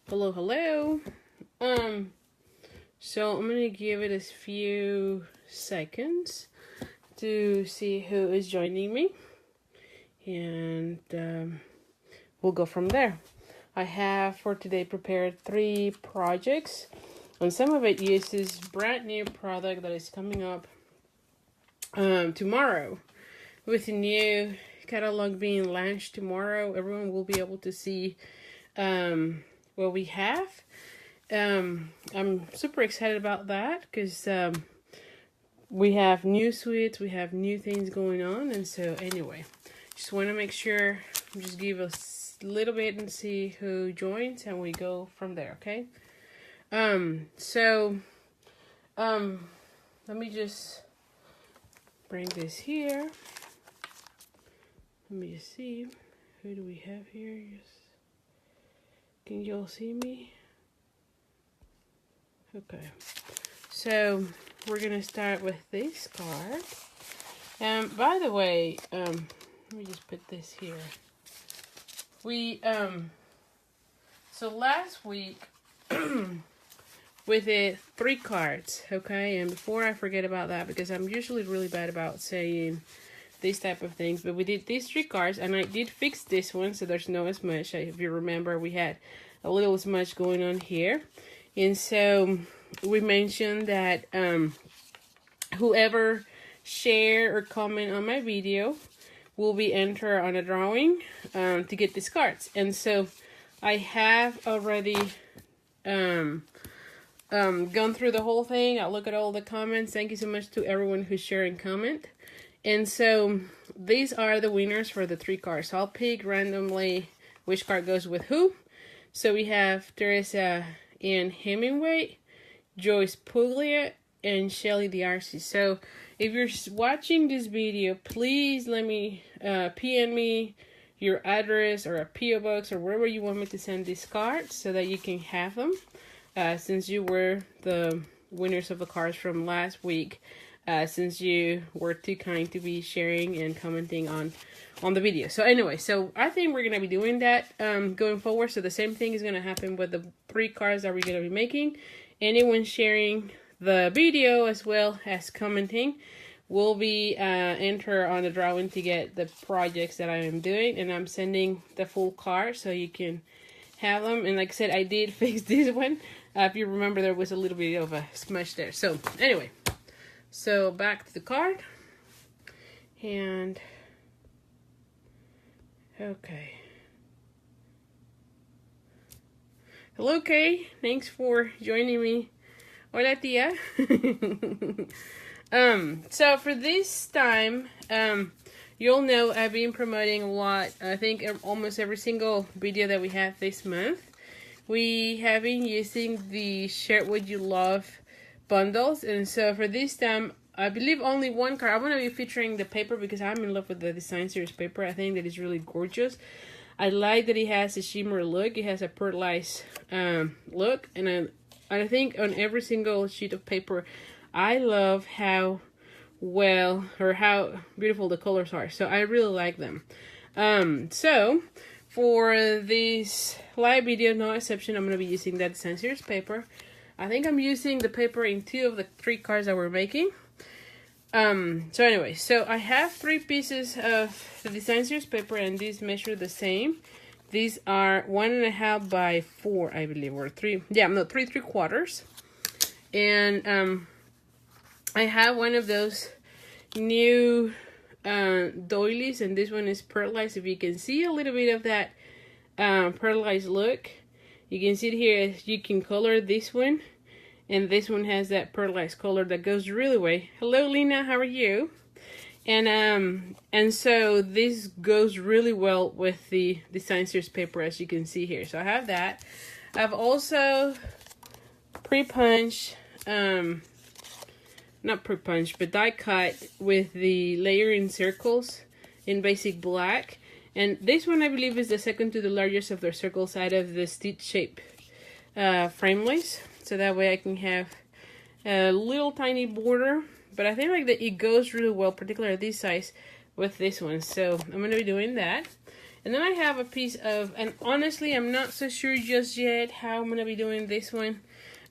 Hello, hello. So I'm gonna give it a few seconds to see who is joining me, and we'll go from there. I have for today prepared 3 projects, and some of it uses brand new product that is coming up tomorrow. With the new catalog being launched tomorrow, everyone will be able to see what we have. I'm super excited about that because we have new suites, we have new things going on, and so anyway, just want to make sure, just give us a little bit and see who joins, and we go from there, okay? Let me just bring this here. Let me just see, who do we have here? Yes. Can you all see me? Okay, so we're gonna start with this card. By the way, let me just put this here. We so last week we did 3 cards, okay? And before I forget about that, because I'm usually really bad about saying these type of things, but we did these 3 cards, and I did fix this one, so there's no smudge. If you remember, we had a little smudge going on here. And so we mentioned that whoever share or comment on my video will be entered on a drawing to get these cards. And so I have already gone through the whole thing. I look at all the comments. Thank you so much to everyone who's sharing comment. And so these are the winners for the 3 cards. So I'll pick randomly which card goes with who. So we have Teresa Ann Hemingway, Joyce Puglia, and Shelly D'Arcy. So if you're watching this video, please let me PM me your address or a PO box or wherever you want me to send these cards so that you can have them, since you were the winners of the cards from last week, since you were too kind to be sharing and commenting on the video. So anyway, so I think we're gonna be doing that going forward. So the same thing is gonna happen with the 3 cards that we're gonna be making. Anyone sharing the video as well as commenting will be entered on the drawing to get the projects that I am doing, and I'm sending the full card so you can have them. And like I said, I did fix this one. If you remember, there was a little bit of a smudge there. So anyway, so back to the card, and okay. Hello, Kay. Thanks for joining me. Hola, tía. So for this time, you'll know I've been promoting a lot. I think almost every single video that we have this month, we have been using the Share What You Love bundles. And so for this time, I believe only 1 card. I'm going to be featuring the paper because I'm in love with the Design Series paper. I think that is really gorgeous. I like that it has a shimmer look. It has a pearlized look. And I think on every single sheet of paper, I love how well or how beautiful the colors are. So I really like them. So for this live video, no exception, I'm going to be using that Design Series paper. I think I'm using the paper in 2 of the 3 cards that we're making. So anyway, so I have 3 pieces of the Design Series paper, and these measure the same. These are 1.5 by 4, I believe, or 3. Yeah, no, 3 3/4. And I have one of those new doilies, and this one is pearlized. If you can see a little bit of that pearlized look, you can see it here. You can color this one. And this one has that pearlized color that goes really well. Hello, Lena. How are you? And so this goes really well with the Design Series paper, as you can see here. So I have that. I've also pre-punched, not pre-punched, but die cut with the layering circles in basic black. And this one, I believe, is the second to the largest of their circles out of the stitch shape frameless. So that way I can have a little tiny border. But I think like that it goes really well, particularly this size, with this one. So I'm going to be doing that. And then I have a piece of, and honestly, I'm not so sure just yet how I'm going to be doing this one.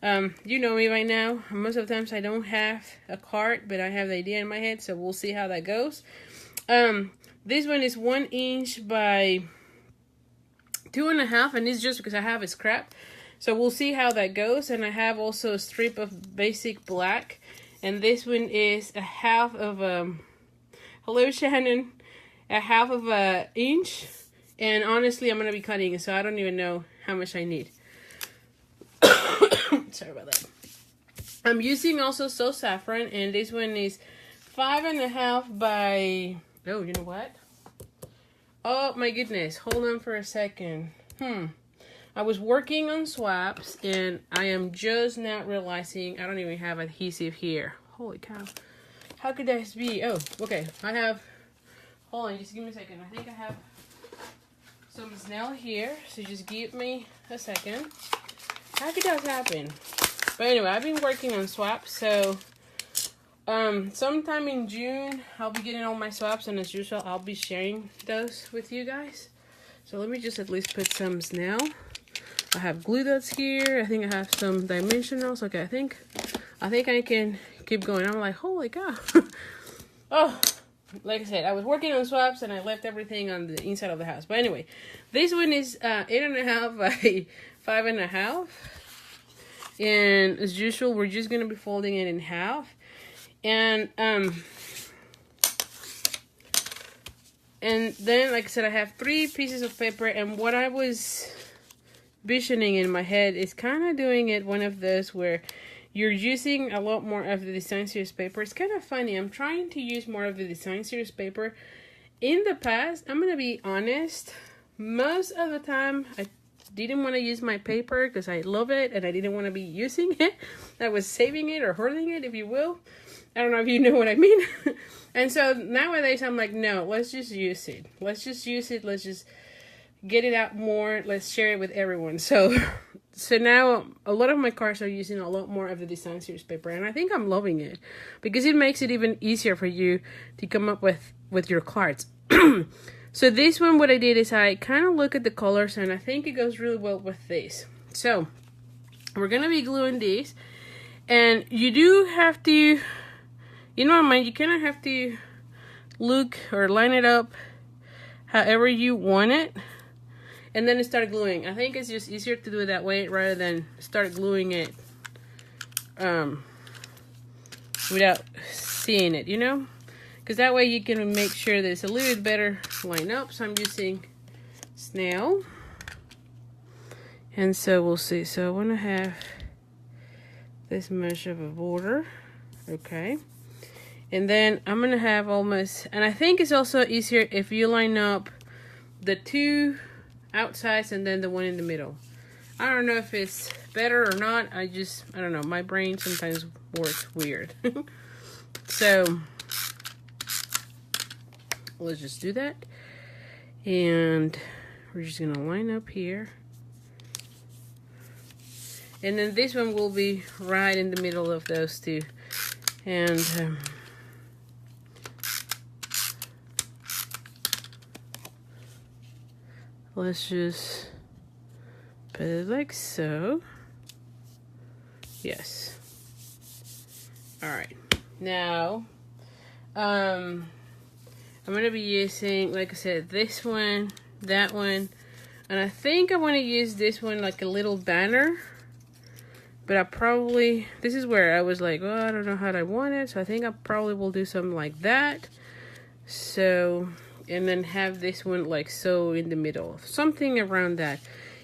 You know me by now. Most of the times I don't have a card, but I have the idea in my head, so we'll see how that goes. This one is 1 inch by 2.5, and it's just because I have a scrap. So we'll see how that goes. And I have also a strip of basic black. And this one is a half of a, hello Shannon, a half of a inch. And honestly, I'm going to be cutting it, so I don't even know how much I need. Sorry about that. I'm using also So Saffron, and this one is 5.5 by, oh, you know what? Oh my goodness, hold on for a second. I was working on swaps, and I am just now realizing I don't even have adhesive here. Holy cow. How could that be? Oh, okay. I have, hold on, just give me a second. I think I have some snail here, so just give me a second. How could that happen? But anyway, I've been working on swaps, so sometime in June I'll be getting all my swaps, and as usual I'll be sharing those with you guys. So let me just at least put some snail. I have glue dots here. I think I have some dimensionals. Okay, I think I can keep going. I'm like, holy cow. Oh, like I said, I was working on swaps and I left everything on the inside of the house. But anyway, this one is 8.5 by 5.5. And as usual, we're just going to be folding it in half. And then, like I said, I have 3 pieces of paper. And what I was visioning in my head is kind of doing it one of those where you're using a lot more of the design series paper. It's kind of funny. I'm trying to use more of the design series paper. In the past, I'm going to be honest, most of the time I didn't want to use my paper because I love it and I didn't want to be using it. I was saving it or hoarding it, if you will. I don't know if you know what I mean. And so nowadays I'm like, no, let's just use it. Let's just use it. Let's just get it out more. Let's share it with everyone. So now a lot of my cards are using a lot more of the design series paper, and I think I'm loving it because it makes it even easier for you to come up with your cards. So this one, what I did is I kind of look at the colors, and I think it goes really well with this. So we're gonna be gluing these, and you do have to, you know what I mean, you kind of have to look or line it up however you want it, and then start gluing. I think it's just easier to do it that way rather than start gluing it without seeing it, you know? Because that way you can make sure that it's a little bit better lined up. So I'm using snail. And so we'll see. So I want to have this much of a border. Okay. And then I'm going to have almost, and I think it's also easier if you line up the 2 outsides and then the one in the middle. I don't know if it's better or not. I don't know. My brain sometimes works weird. So let's just do that. And we're just going to line up here. And then this one will be right in the middle of those 2. And let's just put it like so. Yes. All right. Now, I'm going to be using, like I said, this one, that one, and I think I want to use this one like a little banner. But I probably, this is where I was like, well, I don't know how I want it. So I think I probably will do something like that. So, and then have this one like so in the middle. Something around that.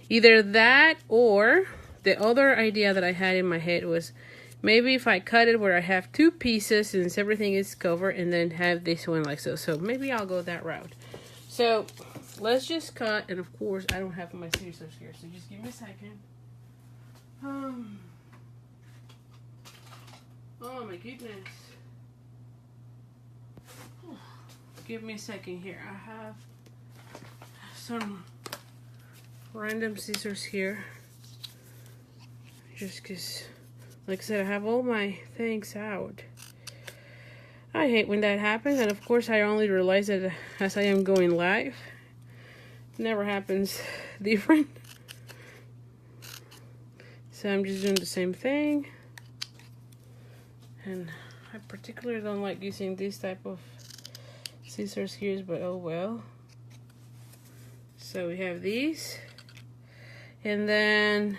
Either that or the other idea that I had in my head was maybe if I cut it where I have 2 pieces since everything is covered and then have this one like so. So maybe I'll go that route. So let's just cut. And of course, I don't have my scissors here. So just give me a second. Oh my goodness. Give me a second here. I have some random scissors here. Just because, like I said, I have all my things out. I hate when that happens. And of course, I only realize that as I am going live. never happens different. So I'm just doing the same thing. And I particularly don't like using this type of scissors here, but oh well. So we have these. And then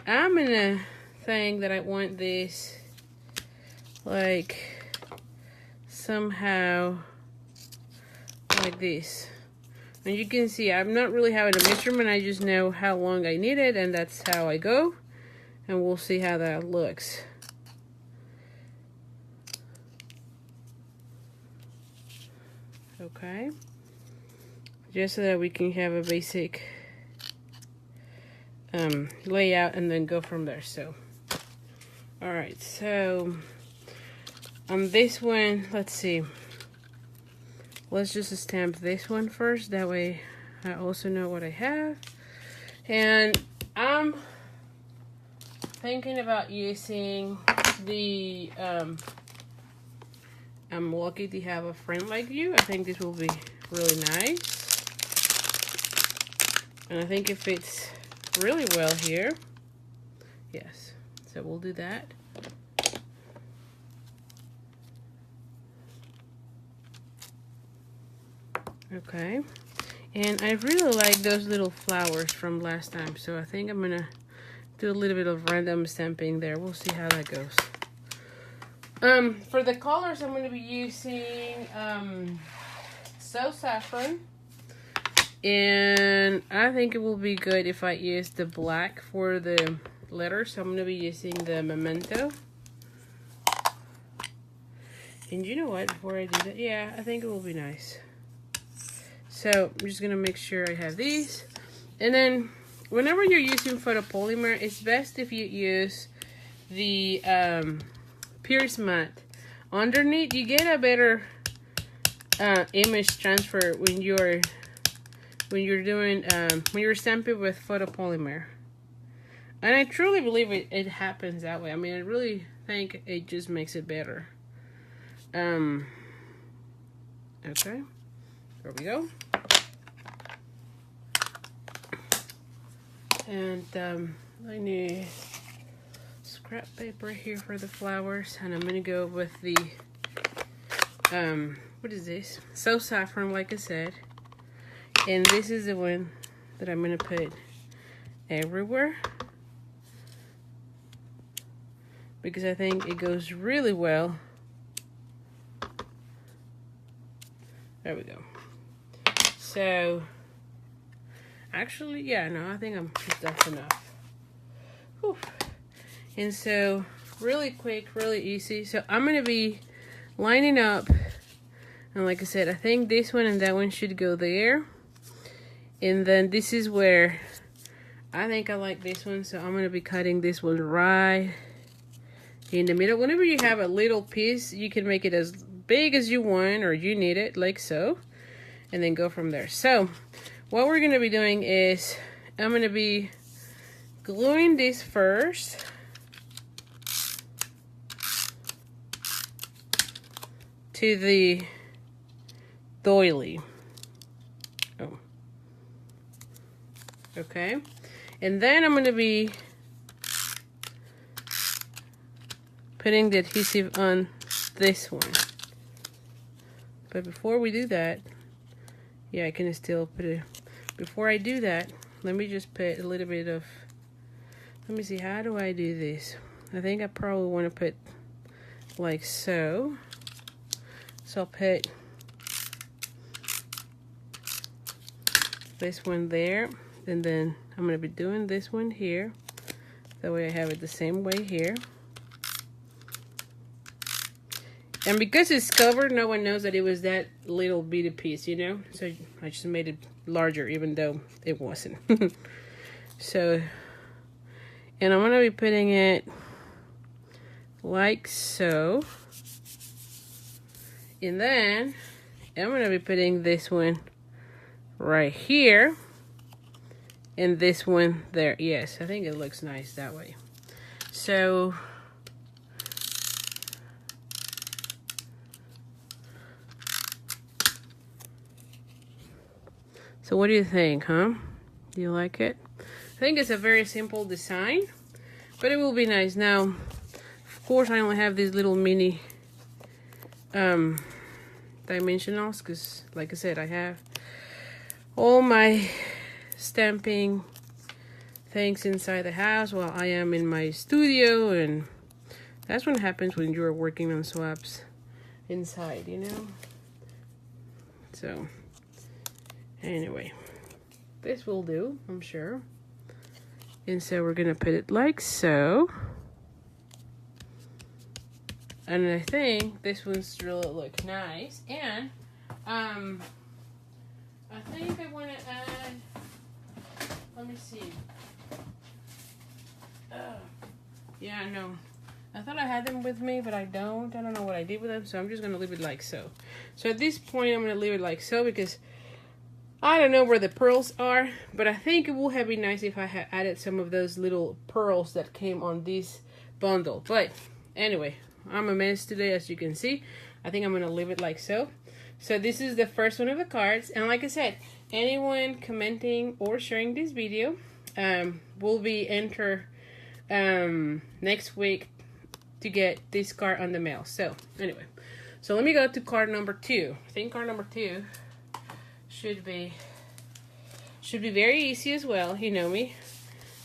I'm gonna think that I want this like somehow like this. And you can see I'm not really having a measurement, I just know how long I need it, and that's how I go. And we'll see how that looks. Okay. Just so that we can have a basic layout and then go from there. So, alright, so on this one, let's see. Let's just stamp this one first. That way I also know what I have. And I'm thinking about using the, I'm lucky to have a friend like you. I think this will be really nice. And I think it fits really well here. Yes, so we'll do that. Okay, and I really like those little flowers from last time, so I think I'm gonna do a little bit of random stamping there. We'll see how that goes. For the colors, I'm gonna be using So Saffron, and I think it will be good if I use the black for the letters. So I'm gonna be using the Memento. And you know what? Before I do that, yeah, I think it will be nice. So I'm just gonna make sure I have these. And then whenever you're using photopolymer, it's best if you use the Pierce Matte. Underneath, you get a better image transfer when you're doing when you're stamping with photopolymer. And I truly believe it happens that way. I mean, I really think it just makes it better. Okay, there we go. And I need scrap paper here for the flowers, and I'm gonna go with the what is this? So Saffron, like I said. And this is the one that I'm gonna put everywhere because I think it goes really well. There we go. So actually, yeah, no, I think that's enough. Whew. And so, really quick, really easy. So I'm gonna be lining up, and like I said, I think this one and that one should go there. And then this is where I think I like this one, so I'm gonna be cutting this one right in the middle. Whenever you have a little piece, you can make it as big as you want or you need it, like so, and then go from there. So what we're gonna be doing is I'm gonna be gluing this first. To the doily. Oh. Okay. And then I'm gonna be putting the adhesive on this one. But before we do that, yeah, I can still put it. Before I do that, let me just put a little bit of, let me see, how do I do this? I think I probably want to put like so. So I'll put this one there, and then I'm going to be doing this one here. That way I have it the same way here. And because it's covered, no one knows that it was that little bitty piece, you know? So I just made it larger, even though it wasn't. So, and I'm going to be putting it like so. And then I'm going to be putting this one right here. And this one there. Yes, I think it looks nice that way. So So what do you think, huh? Do you like it? I think it's a very simple design, but it will be nice. Now, of course, I only have these little mini dimensionals because, like I said, I have all my stamping things inside the house while I am in my studio, and that's what happens when you're working on swaps inside, you know. So anyway, this will do, I'm sure. And so we're gonna put it like so. And I think this one's really look nice. And I think I want to add, let me see. Yeah, no. I thought I had them with me, but I don't. I don't know what I did with them, so I'm just going to leave it like so. So at this point, I'm going to leave it like so because I don't know where the pearls are, but I think it would have been nice if I had added some of those little pearls that came on this bundle. But anyway, I'm a mess today, as you can see. I think I'm going to leave it like so. So this is the first one of the cards. And like I said, anyone commenting or sharing this video will be entered next week to get this card on the mail. So anyway, so let me go to card number 2. I think card number 2 should be very easy as well. You know me.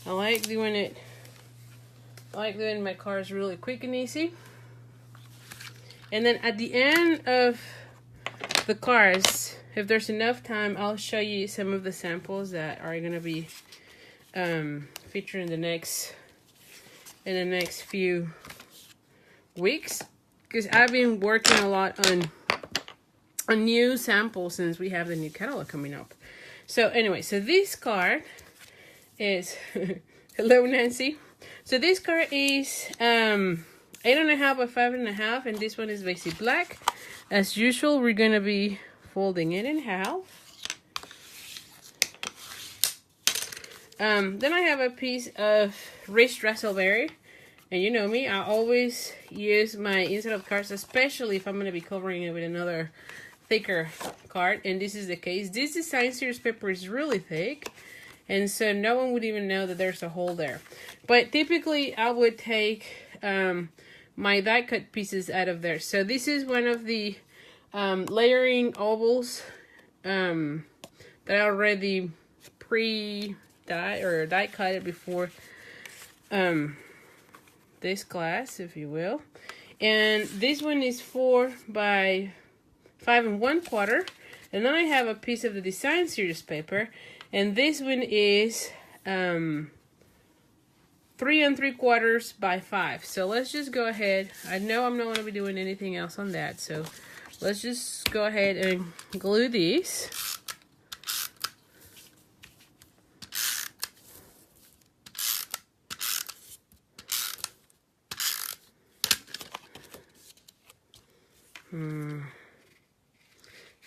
I like doing it. I like doing my cards really quick and easy. And then at the end of the cards, if there's enough time, I'll show you some of the samples that are gonna be featured in the next few weeks, because I've been working a lot on new samples since we have the new catalog coming up. So anyway, so this card is hello Nancy. So this card is 8.5 by 5.5, and this one is basic black. As usual, we're gonna be folding it in half. Then I have a piece of rich raspberry. And you know me, I always use my inside of cards, especially if I'm going to be covering it with another thicker card. And this is the case. This design series paper is really thick, and so no one would even know that there's a hole there. But typically, I would take my die cut pieces out of there. So this is one of the layering ovals that I already pre-die or die cut before this glass, if you will. And this one is 4 by 5 1/4. And then I have a piece of the design series paper, and this one is 3 3/4 by 5. So let's just go ahead. I know I'm not going to be doing anything else on that, so let's just go ahead and glue these.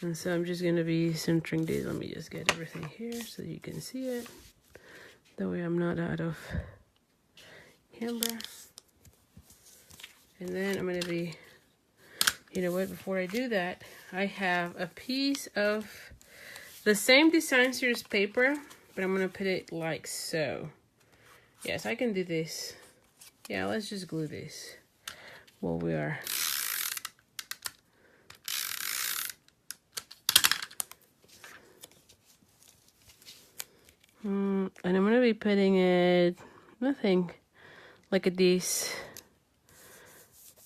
And so I'm just going to be centering these. Let me just get everything here so you can see it. That way I'm not out of camera. And then I'm going to be, you know what, before I do that, I have a piece of the same design series paper, but I'm going to put it like so. Yes, I can do this. Yeah, let's just glue this while we are. And I'm going to be putting it, nothing like at this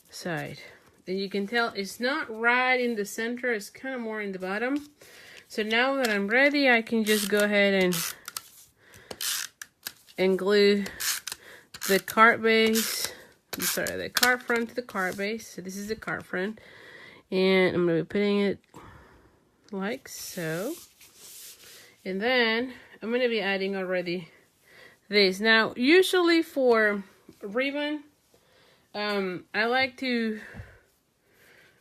side. And you can tell it's not right in the center, it's kind of more in the bottom. So now that I'm ready, I can just go ahead and glue the card base, sorry, the card front to the card base. So this is the card front. And I'm going to be putting it like so. And then I'm going to be adding already this. Now, usually for ribbon, I like to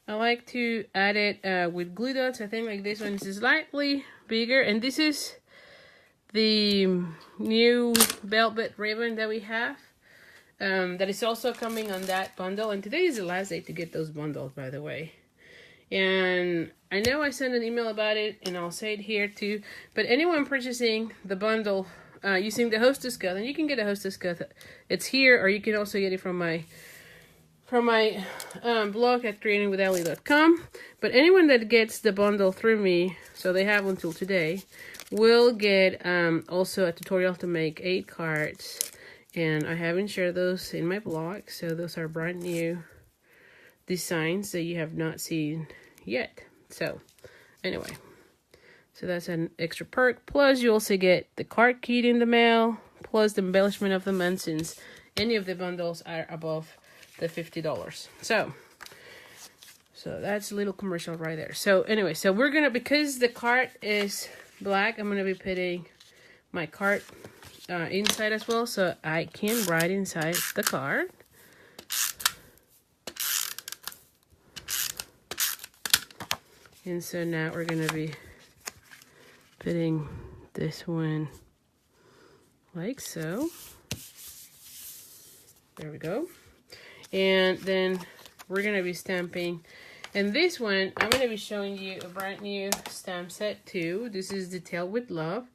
add it with glue dots. I think like this one is slightly bigger, and this is the new velvet ribbon that we have. That is also coming on that bundle, and today is the last day to get those bundles, by the way. And I know I sent an email about it, and I'll say it here too. But anyone purchasing the bundle using the Hostess Code, and you can get a Hostess Code. It's here, or you can also get it from my blog at creatingwithellie.com. But anyone that gets the bundle through me, so they have until today, will get also a tutorial to make 8 cards. And I haven't shared those in my blog, so those are brand new designs that you have not seen yet. So anyway, so that's an extra perk. Plus you also get the card kit in the mail, plus the embellishment of the month, since any of the bundles are above the $50. So that's a little commercial right there. So anyway, so we're gonna, because the card is black, I'm gonna be putting my card inside as well, so I can write inside the card. And so now we're gonna be putting this one like so. There we go. And then we're gonna be stamping. And this one, I'm gonna be showing you a brand new stamp set too. This is Detailed with Love,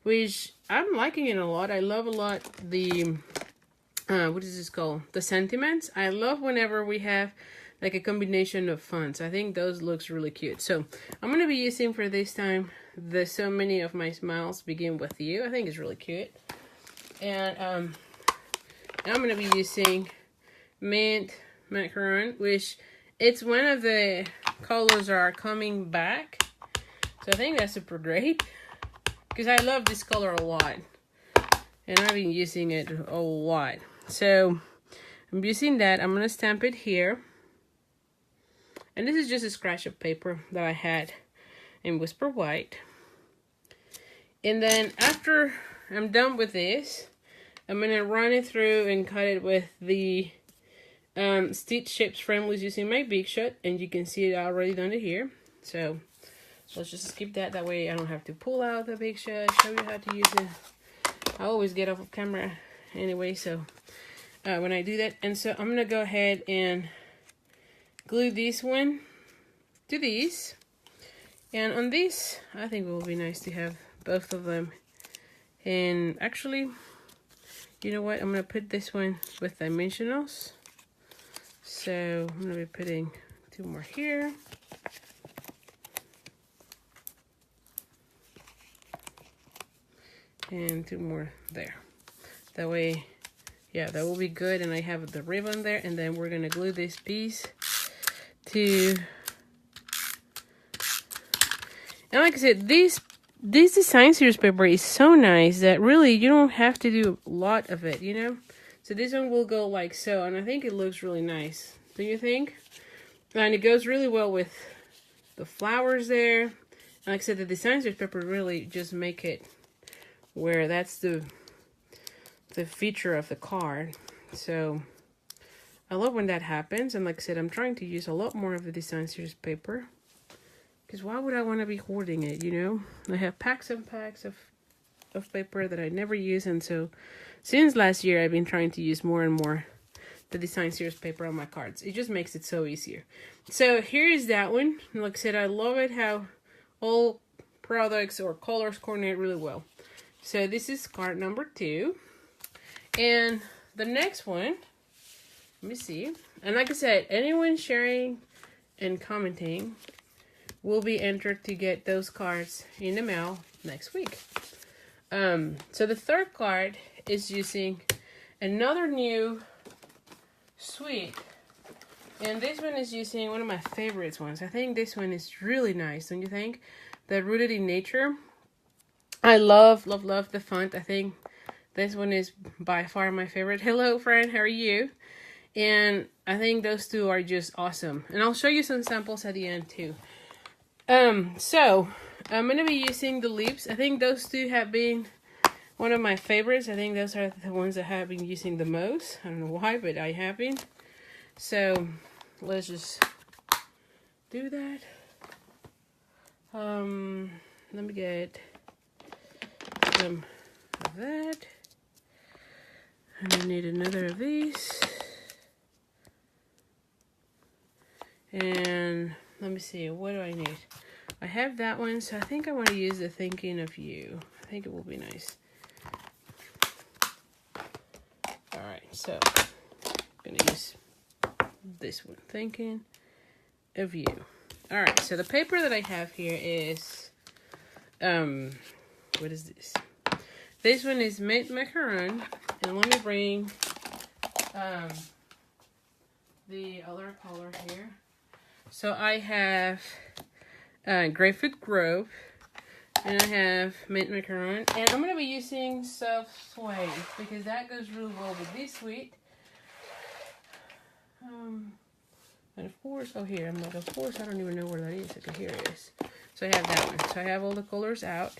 which I'm liking it a lot. I love a lot the, what is this called? The sentiments. I love whenever we have like a combination of fonts. I think those looks really cute. So I'm gonna be using for this time the So Many of My Smiles Begin With You. I think it's really cute. And I'm gonna be using Mint Macaron, which it's one of the colors that are coming back. So I think that's super great, because I love this color a lot. And I've been using it a lot. So I'm using that. I'm gonna stamp it here. And this is just a scratch of paper that I had in Whisper White. And then after I'm done with this, I'm going to run it through and cut it with the Stitch Shapes Frameless using my Big Shot. And you can see it already done it here. So let's just skip that. That way I don't have to pull out the Big Shot, show you how to use it. I always get off of camera anyway, so when I do that. And so I'm going to go ahead and glue this one to these, and on this I think it will be nice to have both of them. And actually, you know what, I'm gonna put this one with dimensionals, so I'm gonna be putting 2 more here, and 2 more there. That way, yeah, that will be good. And I have the ribbon there, and then we're gonna glue this piece to, and like I said, this design series paper is so nice that really you don't have to do a lot of it, you know. So this one will go like so, and I think it looks really nice, do you think? And it goes really well with the flowers there. And like I said, the design series paper really just make it where that's the feature of the card. So I love when that happens. And like I said, I'm trying to use a lot more of the design series paper, because why would I want to be hoarding it, you know? I have packs and packs of paper that I never use. And so since last year, I've been trying to use more and more the design series paper on my cards. It just makes it so easier. So here is that one. And like I said, I love it how all products or colors coordinate really well. So this is card number 2. And the next one, let me see. And like I said, anyone sharing and commenting will be entered to get those cards in the mail next week. So the third card is using another new suite. And this one is using one of my favorites ones. I think this one is really nice, don't you think? The Rooted in Nature. I love, love, love the font. I think this one is by far my favorite. Hello, friend. How are you? And I think those two are just awesome. And I'll show you some samples at the end too. So I'm going to be using the lips. I think those two have been one of my favorites. I think those are the ones that I have been using the most. I don't know why, but I have been. So let's just do that. Let me get some of that. And I need another of these. And let me see, what do I need? I have that one, so I think I want to use the Thinking of You. I think it will be nice. Alright, so I'm gonna use this one, Thinking of You. Alright, so the paper that I have here is, what is this? This one is mint macaron, and let me bring the other color here. So I have Grapefruit Grove, and I have mint macaron, and I'm gonna be using soft suede because that goes really well with this sweet. And of course, oh here, I'm like, of course, I don't even know where that is. Okay, here it is. So I have that one. So I have all the colors out.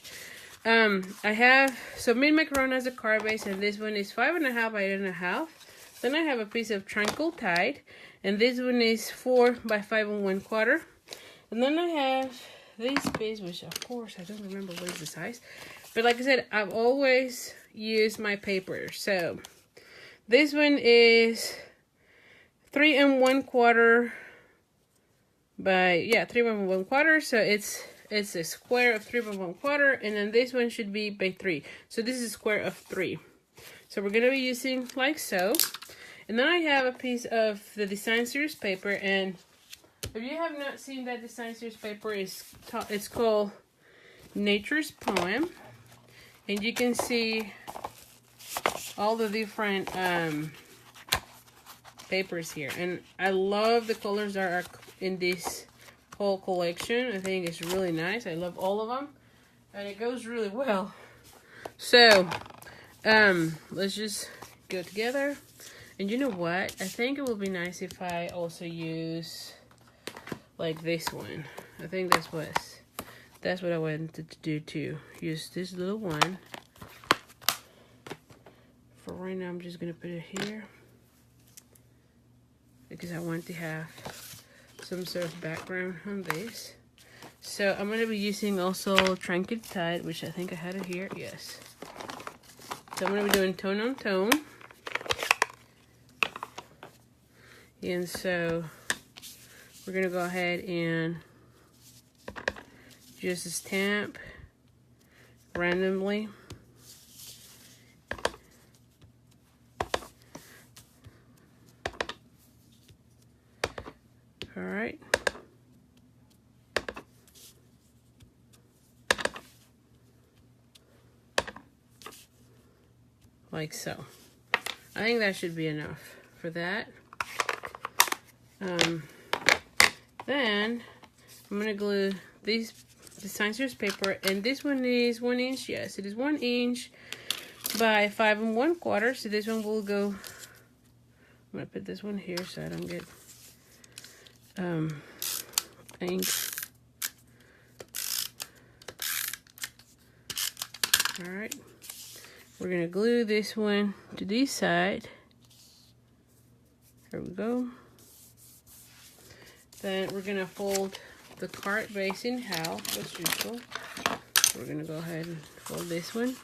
I have, so mint macaron has a card base, and this one is 5.5 by 8.5. Then I have a piece of Tranquil Tide, and this one is 4 by 5 1/4. And then I have this piece, which of course I don't remember what is the size. But like I said, I've always used my paper. So this one is 3 1/4 by 3 1/4. So it's a square of 3 1/4, and then this one should be by 3. So this is a square of 3. So we're gonna be using like so. And then I have a piece of the Design Series paper, and if you have not seen that Design Series paper, it's called Nature's Poem, and you can see all the different papers here, and I love the colors that are in this whole collection. I think it's really nice. I love all of them, and it goes really well. So let's just go together. And you know what? I think it will be nice if I also use like this one. I think that's what I wanted to do too. Use this little one. For right now, I'm just gonna put it here because I want to have some sort of background on this. So I'm gonna be using also Tranquil Tide, which I think I had it here. Yes. So I'm gonna be doing tone on tone. And so we're gonna go ahead and just stamp randomly. All right. Like so. I think that should be enough for that. Then I'm gonna glue these Design Series paper, and this one is 1 inch. Yes, it is 1 inch by 5 1/4. So this one will go. I'm gonna put this one here so I don't get ink. All right, we're gonna glue this one to this side. There we go. Then we're gonna fold the card base in half as usual. We're gonna go ahead and fold this one.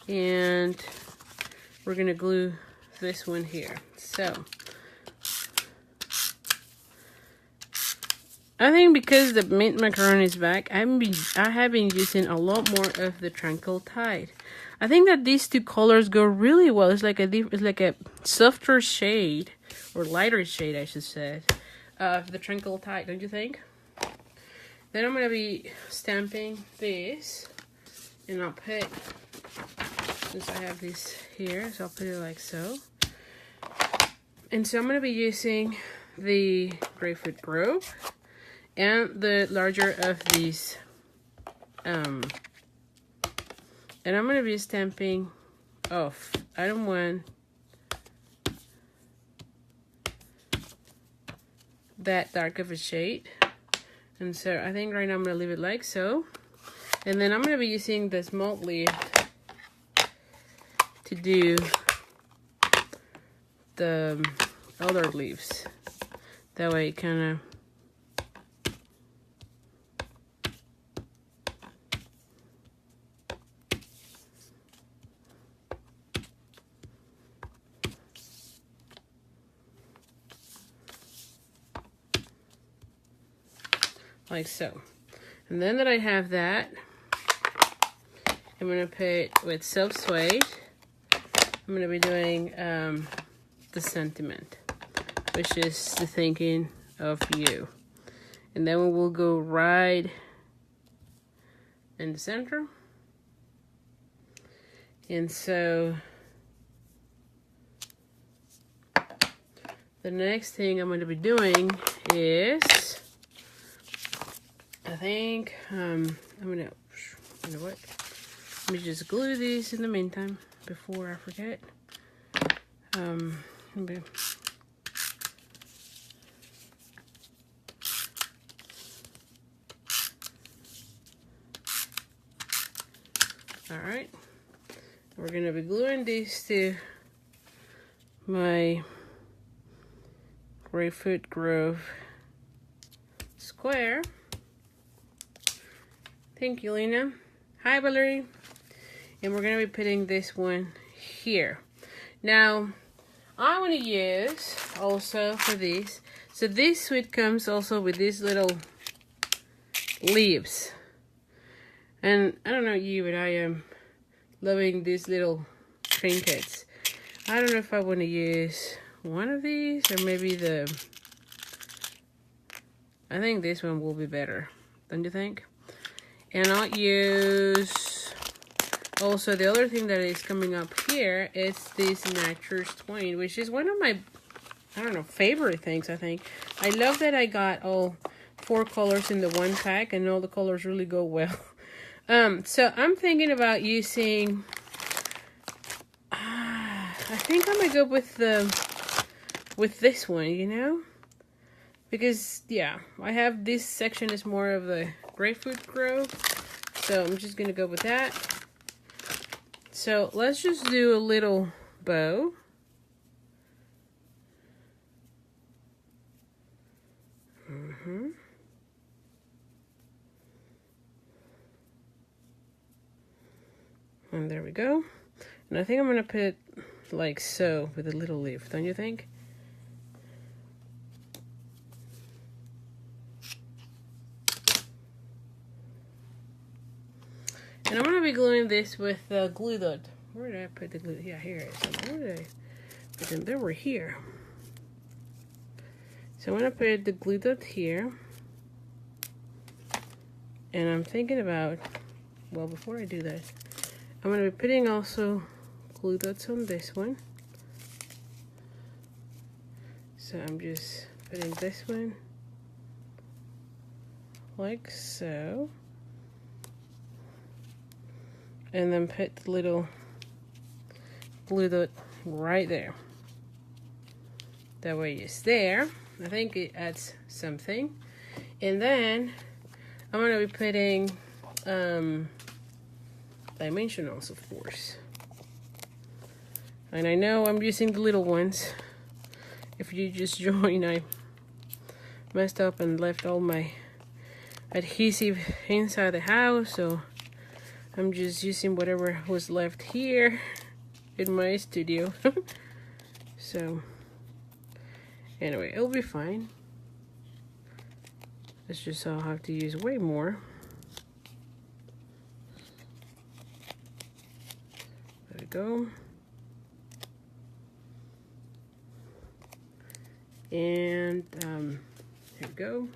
And we're gonna glue this one here. So I think because the mint macaron is back, I have been using a lot more of the Tranquil Tide. I think that these two colors go really well. It's like a softer shade, or lighter shade, I should say, of the Tranquil Tide, don't you think? Then I'm gonna be stamping this, and I'll put, since I have this here, so I'll put it like so. And so I'm gonna be using the Grapefruit Grove and the larger of these, and I'm going to be stamping off. I don't want that dark of a shade, and so I think right now I'm going to leave it like so. And then I'm going to be using the small leaf to do the other leaves. That way it kind of like so. And then that I have that, I'm going to put with Self Suede, I'm going to be doing the sentiment, which is the thinking of you. And then we will go right in the center. And so the next thing I'm going to be doing is, I think, I'm going to, you know what? Let me just glue these in the meantime before I forget. Alright. We're going to be gluing these to my Grapefruit Grove square. Thank you, Lena. Hi, Valerie. And we're going to be putting this one here. Now, I want to use also for this. So this suite comes also with these little leaves. And I don't know you, but I am loving these little trinkets. I don't know if I want to use one of these or maybe I think this one will be better, don't you think? And I'll use also the other thing that is coming up here is this Nature's Twine, which is one of my, I don't know, favorite things, I think. I love that I got all 4 colors in the one pack and all the colors really go well. So I'm thinking about using, I think I'm gonna go with this one, you know? Because, yeah, I have this section is more of the Grapefruit Grove. So I'm just gonna go with that. So let's just do a little bow. And there we go. And I think I'm gonna put like so with a little leaf, don't you think? And I'm gonna be gluing this with glue dot. Where did I put the glue? Yeah, here it is. Where did I put them? They were here. So I'm gonna put the glue dot here. And I'm thinking about, well, before I do that, I'm gonna be putting also glue dots on this one. So I'm just putting this one like so. And then put the little glue dot right there. That way it's there. I think it adds something. And then I'm gonna be putting dimensionals, of course. And I know I'm using the little ones. If you just joined, I messed up and left all my adhesive inside the house, so I'm just using whatever was left here in my studio. So anyway, it'll be fine. It's just I'll have to use way more. There we go. And here we go.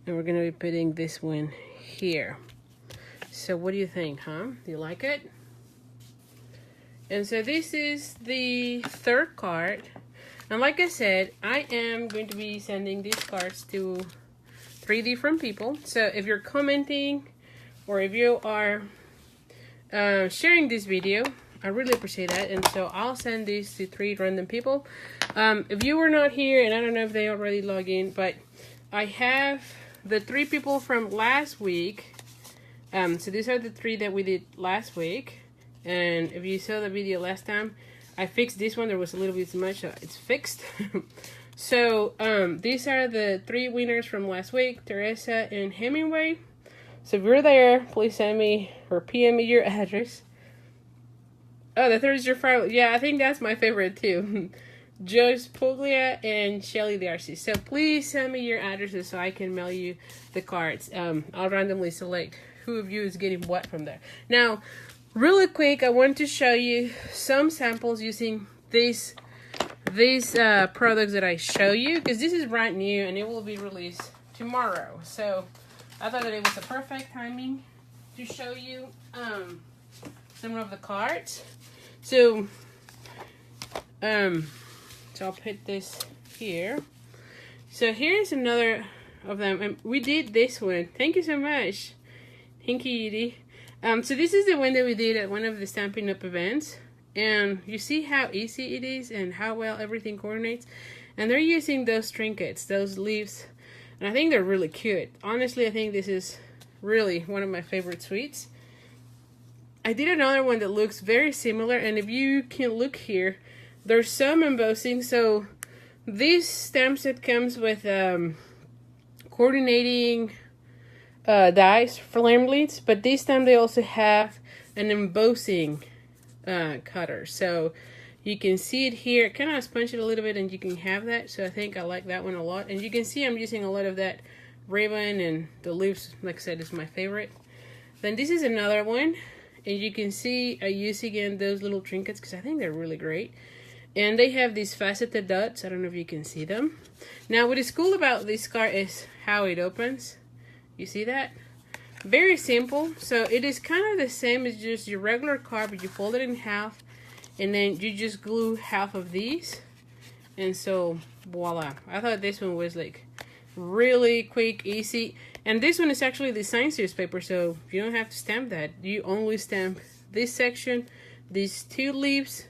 And we're gonna be putting this one here. So what do you think, huh? Do you like it? And so this is the 3rd card. And like I said, I am going to be sending these cards to 3 different people. So if you're commenting or if you are sharing this video, I really appreciate that. And so I'll send these to 3 random people. If you were not here, and I don't know if they already log in, but I have the 3 people from last week. So these are the 3 that we did last week. And if you saw the video last time, I fixed this one. There was a little bit too much, so it's fixed. So these are the 3 winners from last week, Teresa and Hemingway. So if you're there, please send me or PM me your address. Oh, the 3rd is your favorite. Yeah, I think that's my favorite too. Joyce Puglia and Shelly Darcy. So please send me your addresses so I can mail you the cards. I'll randomly select who of you is getting what from there. Now, really quick, I want to show you some samples using these products that I show you, because this is brand new and it will be released tomorrow. So I thought that it was a perfect timing to show you some of the cards. So I'll put this here. So here's another of them, and we did this one. Thank you so much. Thank you, Edie. So this is the one that we did at one of the Stampin' Up events, and you see how easy it is and how well everything coordinates. And they're using those trinkets, those leaves, and I think they're really cute. Honestly, I think this is really one of my favorite sweets. I did another one that looks very similar, and if you can look here, there's some embossing. So this stamp set comes with coordinating dies for flame leads, but this time they also have an embossing cutter. So you can see it here. Kind of sponge it a little bit and you can have that. So I think I like that one a lot. And you can see I'm using a lot of that ribbon, and the leaves, like I said, is my favorite. Then this is another one, and you can see I use again those little trinkets because I think they're really great. And they have these faceted dots. I don't know if you can see them. Now, what is cool about this card is how it opens. You see that? Very simple. So it is kind of the same as just your regular card, but you fold it in half, and then you just glue half of these. And so, voila. I thought this one was like really quick, easy. And this one is actually design series paper, so you don't have to stamp that. You only stamp this section, these two leaves,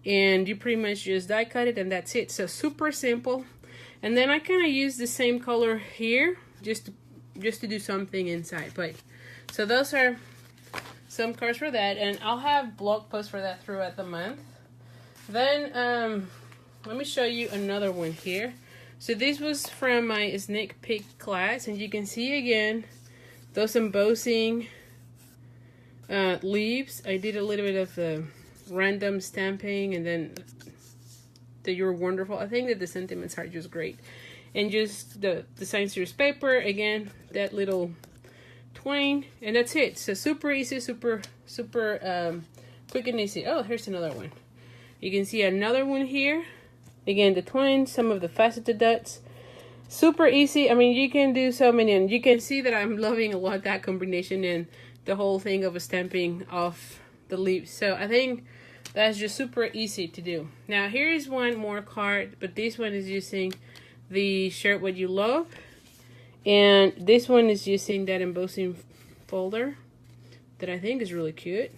and you pretty much just die cut it, and that's it. So super simple. And then I kind of use the same color here just to do something inside. But so those are some cards for that, and I'll have blog posts for that throughout the month. Then let me show you another one here. So this was from my sneak peek class, and you can see again those embossing leaves. I did a little bit of the random stamping, and then the You're Wonderful. I think that the sentiments are just great. And just the design series paper, again, that little twine, and that's it. So super easy, super quick and easy. Oh, here's another one. You can see another one here. Again, the twine, some of the faceted dots. Super easy. I mean, you can do so many, and you can see that I'm loving a lot that combination and the whole thing of a stamping off the leaves. So I think that's just super easy to do. Now here is one more card, but this one is using the Share What You Love, and this one is using that embossing folder that I think is really cute,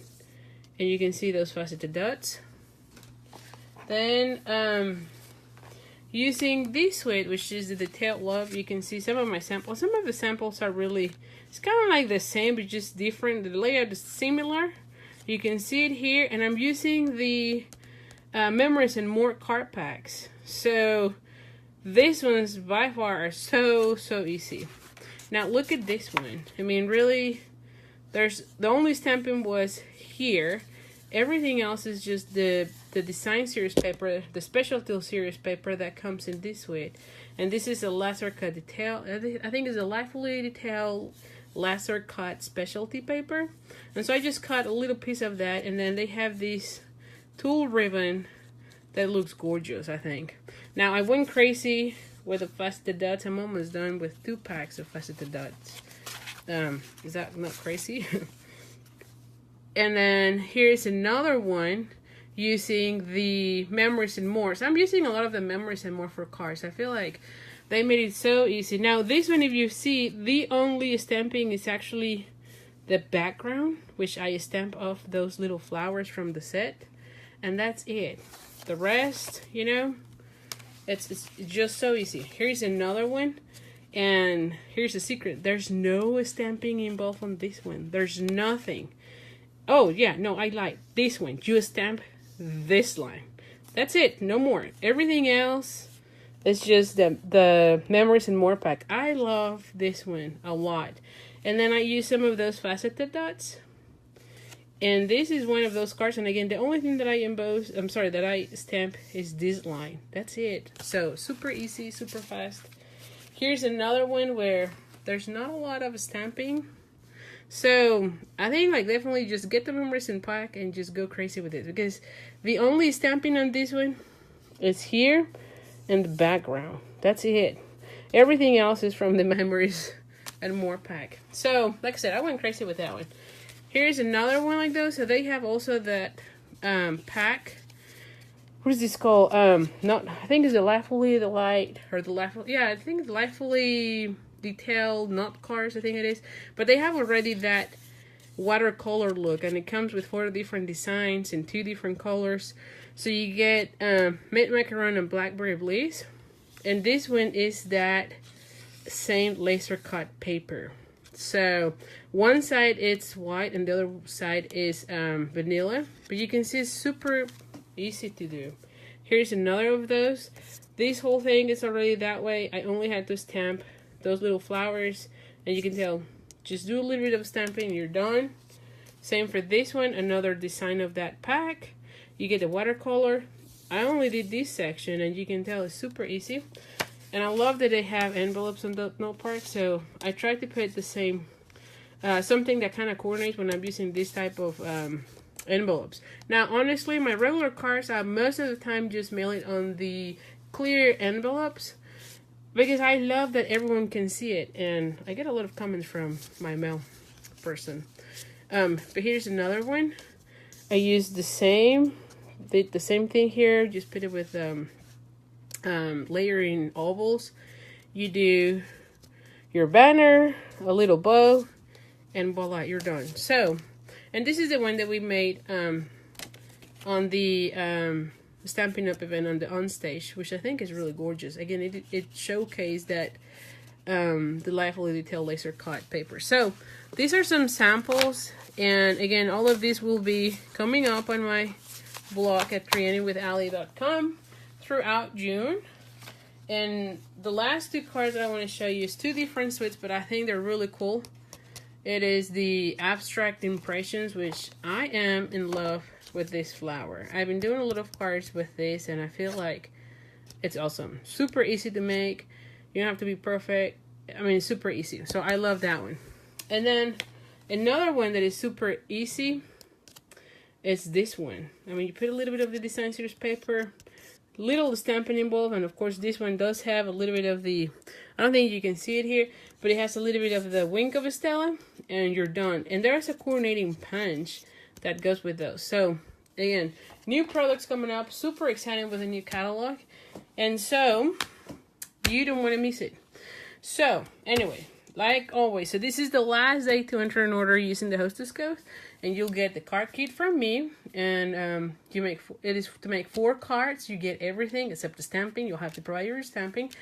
and you can see those faceted dots. Then using this suede, which is the Detailed Love, you can see some of my samples. Some of the samples are really, it's kind of like the same but just different. The layout is similar. You can see it here, and I'm using the Memories and More card packs. So these ones by far are so easy. Now look at this one. I mean, really, the only stamping was here. Everything else is just the design series paper, the specialty series paper that comes in this way. And this is a laser cut detail. I think it's a lightly detailed laser cut specialty paper. And so I just cut a little piece of that, and then they have this tulle ribbon that looks gorgeous, I think. Now I went crazy with the faceted dots. I'm almost done with 2 packs of faceted dots. Is that not crazy? And then here's another one using the Memories and More. So I'm using a lot of the Memories and More for cards. I feel like they made it so easy. Now this one, if you see, the only stamping is actually the background, which I stamp off those little flowers from the set, and that's it. The rest, you know, it's just so easy. Here's another one, and here's the secret. There's no stamping involved on this one. There's nothing. Oh yeah, no, I lied. This one, you stamp this line. That's it, no more. Everything else is just the Memories and More pack. I love this one a lot. And then I use some of those faceted dots. And this is one of those cards. And again, the only thing that that I stamp is this line. That's it. So super easy, super fast. Here's another one where there's not a lot of stamping. So I think like definitely just get the memories in pack and just go crazy with it, because the only stamping on this one is here and the background. That's it. Everything else is from the memories and more pack. So like I said, I went crazy with that one. Here's another one like those. So they have also that pack. What is this called? Not, I think it's the Lightfully Delight, or the Lightfully, yeah, I think the Lightfully Detailed Knot cards, I think it is. But they have already that watercolor look, and it comes with 4 different designs in 2 different colors. So you get Mint Macaron and Blackberry Bliss. And this one is that same laser cut paper. So one side it's white and the other side is vanilla. But you can see it's super easy to do. Here's another of those. This whole thing is already that way. I only had to stamp those little flowers, and you can tell, just do a little bit of stamping and you're done. Same for this one, another design of that pack. You get the watercolor. I only did this section, and you can tell it's super easy. And I love that they have envelopes on the note part, so I tried to put the same something that kind of coordinates when I'm using this type of envelopes. Now honestly, my regular cards I most of the time just mail it on the clear envelopes, because I love that everyone can see it, and I get a lot of comments from my mail person. But here's another one. I used the same thing here, just put it with layering ovals. You do your banner, a little bow, and voila, you're done. So, and this is the one that we made on the Stampin' Up event on the onstage, which I think is really gorgeous. Again, it showcased that the Lightfully Detailed laser cut paper. So these are some samples, and again, all of these will be coming up on my blog at creatingwithali.com throughout June. And the last 2 cards that I want to show you is 2 different suites, but I think they're really cool. It is the Abstract Impressions, which I am in love with this flower. I've been doing a lot of cards with this, and I feel like it's awesome. Super easy to make. You don't have to be perfect. I mean, super easy. So I love that one. And then another one that is super easy is this one. I mean, you put a little bit of the design series paper, little stamping involved, and of course this one does have a little bit of the, I don't think you can see it here, but it has a little bit of the wink of a Stella, and you're done. And there's a coordinating punch that goes with those. So again, new products coming up, super excited with a new catalog, and so you don't want to miss it. So anyway, like always, so this is the last day to enter an order using the Hostess Code, and you'll get the card kit from me. And it is to make 4 cards. You get everything except the stamping. You'll have to provide your stamping.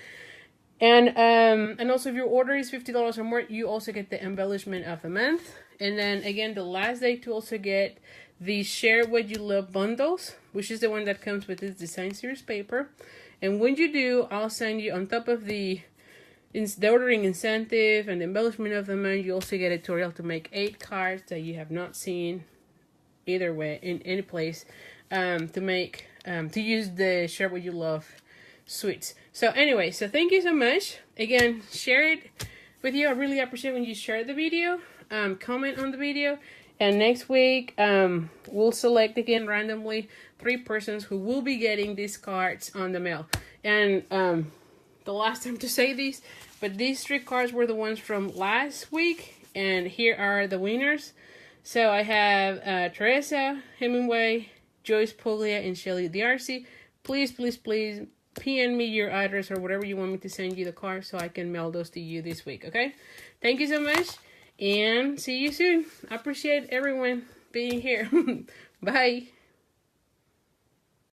And also, if your order is $50 or more, you also get the embellishment of the month. And then again, the last day to also get the Share What You Love bundles, which is the one that comes with this design series paper. And when you do, I'll send you, on top of the ordering incentive and the embellishment of the month, you also get a tutorial to make 8 cards that you have not seen either way in any place, to use the Share What You Love suites. So anyway, so thank you so much. Again, share it with you. I really appreciate when you share the video, comment on the video, and next week we'll select again randomly 3 persons who will be getting these cards on the mail. And the last time to say this, but these 3 cards were the ones from last week, and here are the winners. So I have Teresa Hemingway, Joyce Puglia, and Shelly D'Arcy. Please, please, please PM me your address or whatever you want me to send you the card so I can mail those to you this week, okay? Thank you so much, and see you soon. I appreciate everyone being here. Bye.